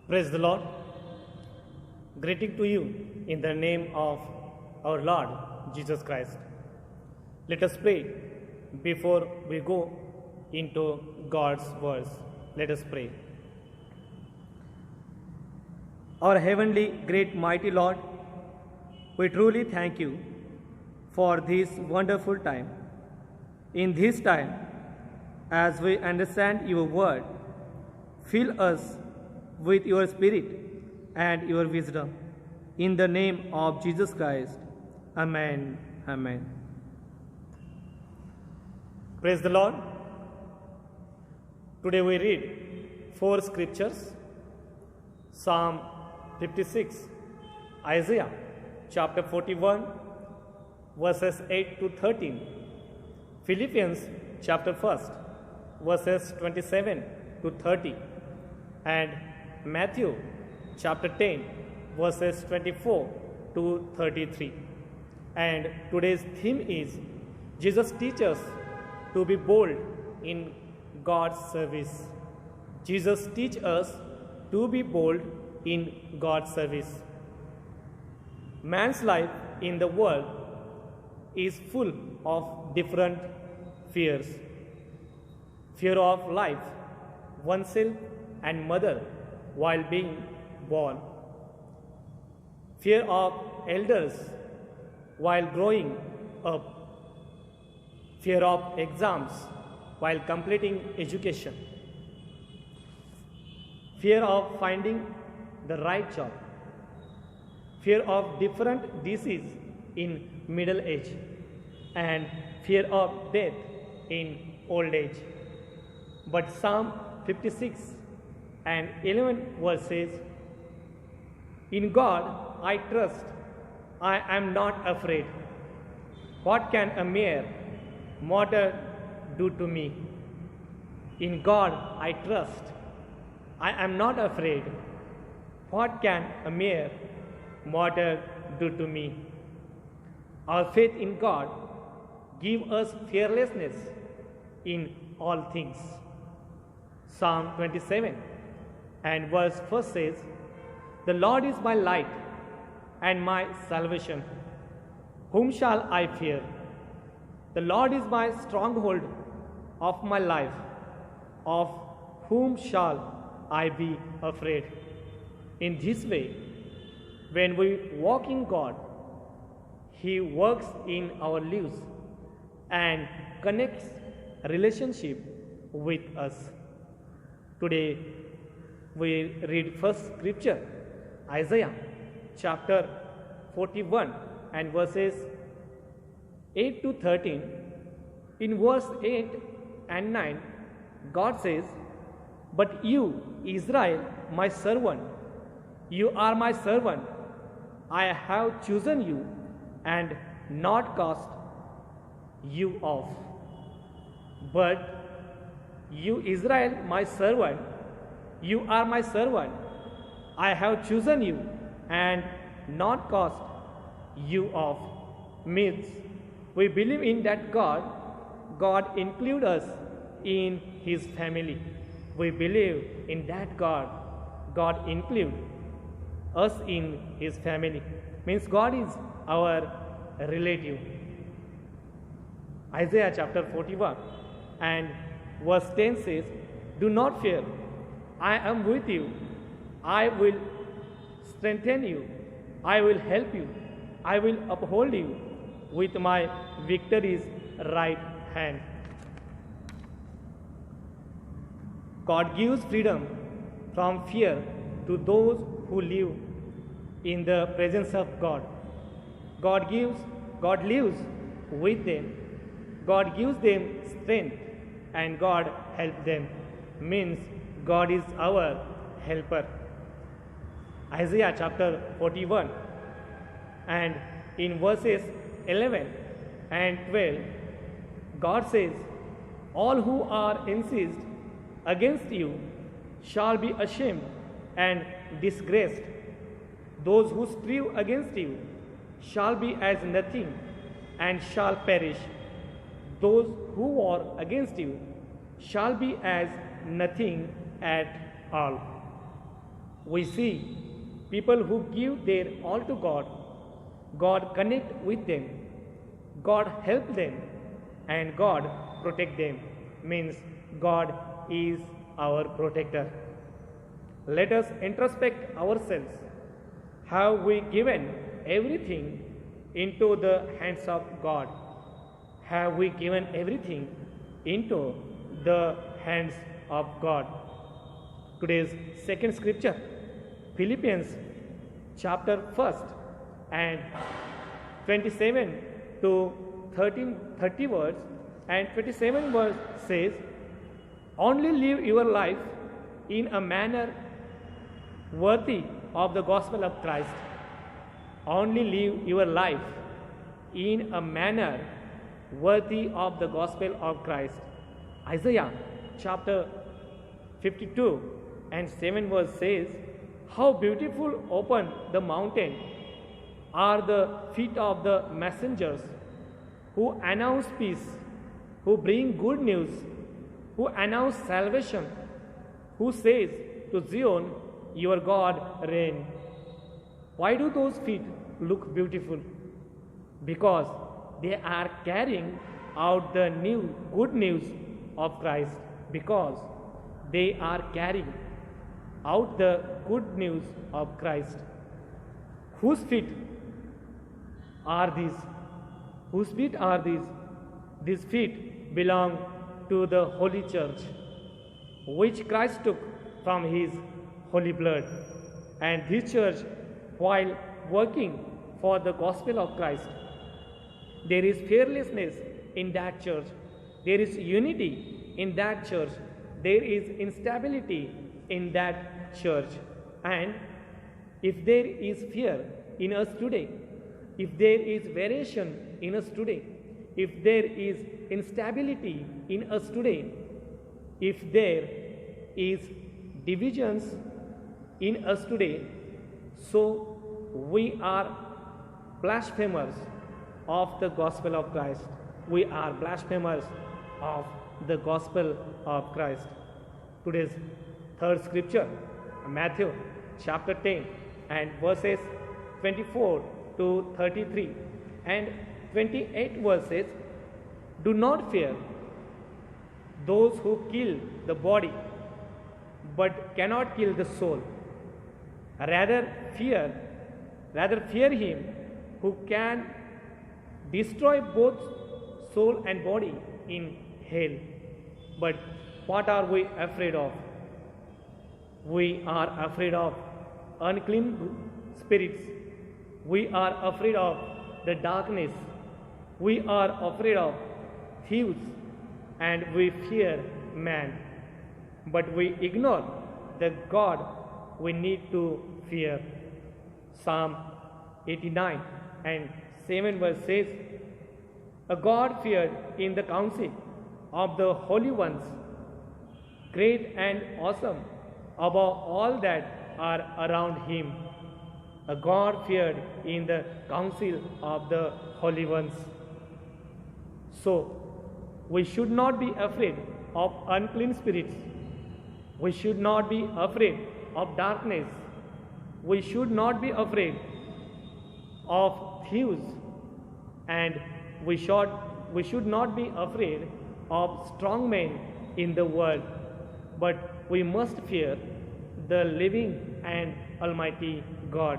Praise the Lord. Greeting to you in the name of our Lord Jesus Christ. Let us pray before we go into God's words. Let us pray. Our heavenly, great, mighty Lord, we truly thank you for this wonderful time. In this time, as we understand your word, fill us with your spirit and your wisdom. In the name of Jesus Christ. Amen. Amen. Praise the Lord. Today we read 4 scriptures. Psalm 56, Isaiah chapter 41, verses 8 to 13, Philippians chapter 1, verses 27 to 30, and Matthew chapter 10, verses 24 to 33. And today's theme is Jesus teaches to be bold in God's service. Jesus teaches us to be bold in God's service. Man's life in the world is full of different fears. Fear of life, oneself and mother while being born. Fear of elders while growing up. Fear of exams while completing education. Fear of finding the right job. Fear of different disease in middle age, and fear of death in old age. But Psalm 56 and 11 verse says, "In God I trust, I am not afraid. What can a mere mortal do to me? In God I trust, I am not afraid. What can a mere mortal do to me?" Our faith in God gives us fearlessness in all things. Psalm 27 and verse 1 says, "The Lord is my light and my salvation. Whom shall I fear? The Lord is my stronghold of my life. Of whom shall I be afraid?" In this way, when we walk in God, He works in our lives and connects relationship with us. Today, we read first scripture, Isaiah chapter 41 and verses 8 to 13. In verse 8 and 9, God says, "But you, Israel, my servant, you are my servant. I have chosen you and not cast you off. But you, Israel, my servant, you are my servant. I have chosen you and not cast you off." Means we believe in that God include us in His family. We believe in that God include us in His family. Means God is our relative. Isaiah chapter 41 and verse 10 says, "Do not fear, I am with you. I will strengthen you. I will help you. I will uphold you with my victory's right hand." God gives freedom from fear to those who live in the presence of God. God lives with them. God gives them strength and God helps them. Means God is our helper. Isaiah chapter 41 and in verses 11 and 12, God says, "All who are incensed against you shall be ashamed and disgraced. Those who strive against you shall be as nothing and shall perish. Those who war against you shall be as nothing at all." We see people who give their all to God, God connect with them, God help them, and God protect them. Means God is our protector. Let us introspect ourselves. Have we given everything into the hands of God? Have we given everything into the hands of God? Today's second scripture, Philippians chapter 1 and 27 to 30 words, and 27 verse says, only live your life in a manner worthy of the gospel of Christ. Only live your life in a manner worthy of the gospel of Christ. Isaiah chapter 52 and 7 verse says, how beautiful upon the mountain are the feet of the messengers who announce peace, who bring good news, who announce salvation, who says to Zion, your God reign. Why do those feet look beautiful? Because they are carrying out the new good news of Christ. Because they are carrying out the good news of Christ. Whose feet are these? Whose feet are these? These feet belong to the Holy Church, which Christ took from His holy blood. And this church, while working for the gospel of Christ, there is fearlessness in that church. There is unity in that church. There is instability in that church. And if there is fear in us today, if there is variation in us today, if there is instability in us today, if there is divisions in us today, so we are blasphemers of the gospel of Christ. We are blasphemers of the gospel of Christ. Today's third scripture, Matthew chapter 10 and verses 24 to 33 and 28 verses, do not fear those who kill the body but cannot kill the soul. Rather fear him who can destroy both soul and body in hell. But what are we afraid of? We are afraid of unclean spirits. We are afraid of the darkness. We are afraid of thieves, and we fear man. But we ignore the God we need to fear. Psalm 89 and 7 verse says, a God feared in the council of the holy ones, great and awesome above all that are around him. A God feared in the council of the holy ones. So, we should not be afraid of unclean spirits. We should not be afraid of darkness. We should not be afraid of thieves. And we should not be afraid of strong men in the world. But we must fear the living and almighty God.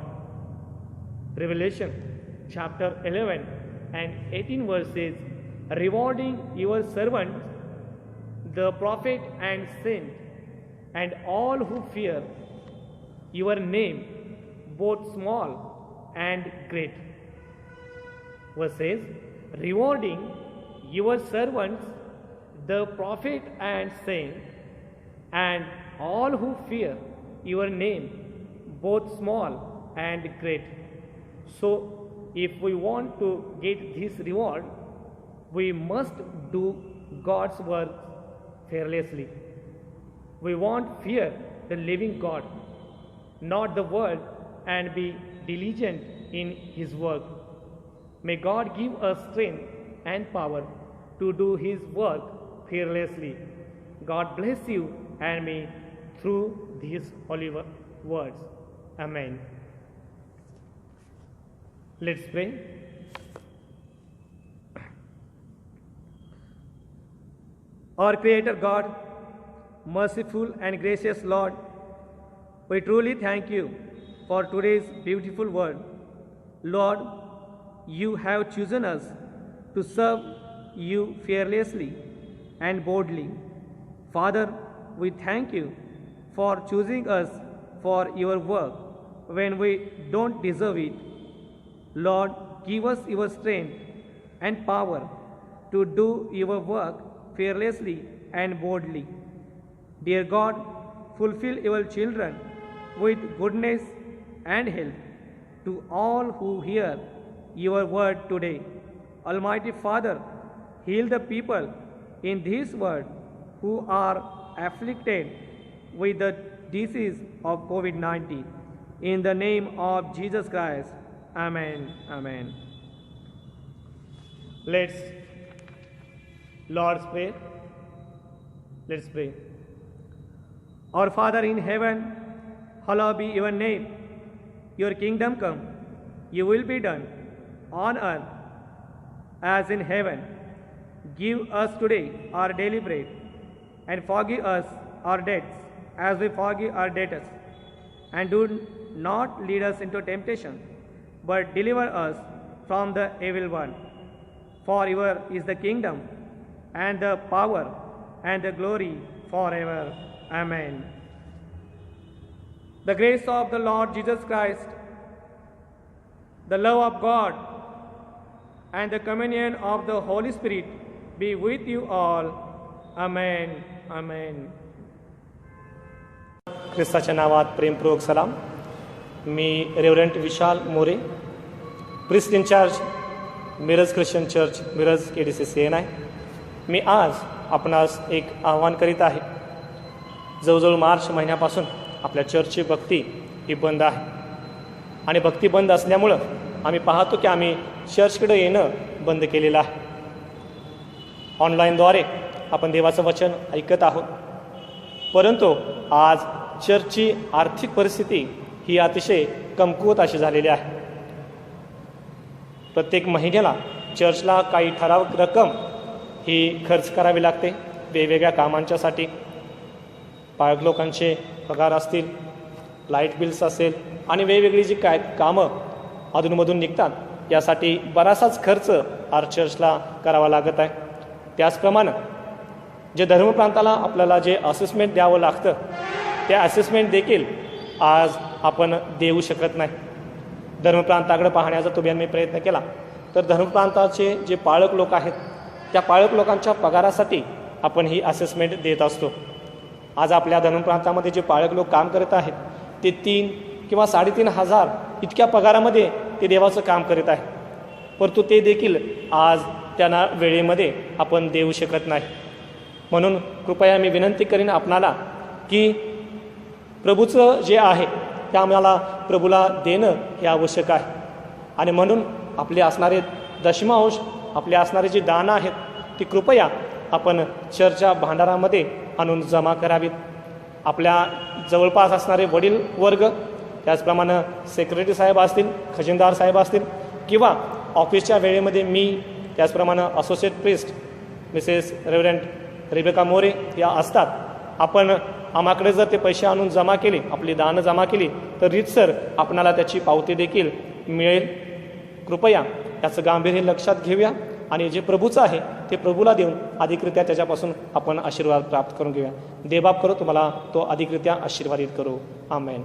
Revelation chapter 11 and 18 verses, rewarding your servants, the prophet and saint, and all who fear your name, both small and great. Verses, rewarding your servants, the prophet and saint, and all who fear your name, both small and great. So, if we want to get this reward, we must do God's work fearlessly. We won't fear the living God, not the world, and be diligent in His work. May God give us strength and power to do His work fearlessly. God bless you and me through this holy words. Amen. Let's pray. Our Creator God, merciful and gracious Lord, we truly thank you for today's beautiful word. Lord, you have chosen us to serve you fearlessly and boldly. Father, we thank you for choosing us for your work when we don't deserve it. Lord, give us your strength and power to do your work fearlessly and boldly. Dear God, fulfill your children with goodness and help to all who hear your word today. Almighty Father, heal the people in this world who are afflicted with the disease of COVID-19. In the name of Jesus Christ, Amen. Amen. Let's Lord's Prayer. Let's pray. Our Father in heaven, hallowed be your name. Your kingdom come. Your will be done on earth as in heaven. Give us today our daily bread, and forgive us our debts as we forgive our debtors. And do not lead us into temptation, but deliver us from the evil one. For yours is the kingdom, and the power, and the glory forever. Amen. The grace of the Lord Jesus Christ, the love of God, and the communion of the Holy Spirit be with you all. Amen. Amen. ख्रिस्ताच्या नावात प्रेमपूर्वक सलाम. मी reverend Vishal More, priest in charge Miraj Christian church Miraj KDCCN आहे. मी आज आपणास एक आव्हान करीत आहे. जवळजवळ मार्च महिन्यापासून आपल्या चर्चची भक्ती ही बंद आहे आणि भक्ती बंद असल्यामुळं आम्ही पाहतो की आम्ही चर्चकडे येणं बंद केलेलं आहे. ऑनलाईनद्वारे आपण देवाचं वचन ऐकत आहोत, परंतु आज चर्चची आर्थिक परिस्थिती ही अतिशय कमकुवत अशी झालेली आहे. प्रत्येक महिन्याला चर्चला काही ठराविक रक्कम ही खर्च करावी लागते वेगवेगळ्या कामांच्यासाठी. पाळक लोकांचे पगार असतील, लाईट बिल्स असेल आणि वेगवेगळी जी काय कामं अधूनमधून निघतात, यासाठी बराचसाच खर्च आज चर्चला करावा लागत आहे. त्याचप्रमाणे जे धर्मप्रांताला आपल्याला जे असेसमेंट द्यावं लागतं, त्या असेसमेंट देखील आज आपण देऊ शकत नाही. धर्मप्रांताकडे पाहण्याचा तुम्ही मी प्रयत्न केला तर धर्मप्रांताचे जे पाळक लोक आहेत, त्या पाळक लोकांच्या पगारासाठी आपण ही असेसमेंट देत असतो. आज आपल्या धर्मप्रांतामध्ये जे पाळक लोक काम करत आहेत, ते 3 किंवा 3,500 इतक्या पगारामध्ये ते देवाचं काम करीत आहे, परंतु ते देखील आज त्यांना वेळेमध्ये आपण देऊ शकत नाही. म्हणून कृपया मी विनंती करीन आपणाला की प्रभूचं जे आहे ते आम्हाला प्रभूला देणं हे आवश्यक आहे. आणि म्हणून आपले असणारे दशमांश, आपले असणारे जे दान आहेत, ती कृपया आपण चर्चच्या भांडारामध्ये आणून जमा करावीत. आपल्या जवळपास असणारे वडील वर्ग, त्याचप्रमाणे सेक्रेटरी साहेब असतील, खजिनदार साहेब असतील, किंवा ऑफिसच्या वेळेमध्ये मी, त्याचप्रमाणे असोसिएट प्रिस्ट मिसेस रेव्हरंट रेबेका मोरे या असतात. आपण आम्हाकडे जर ते पैसे आणून जमा केले, आपली दानं जमा केली, तर रीतसर आपणाला त्याची पावती देखील मिळेल. कृपया याचं गांभीर्य लक्षात घेऊया आणि जे प्रभूचं आहे ते प्रभूला देऊन अधिकरित्या त्याच्यापासून आपण आशीर्वाद प्राप्त करून घेऊया. देवबाप करो तुम्हाला तो अधिकरित्या आशीर्वादित करू. आमेन.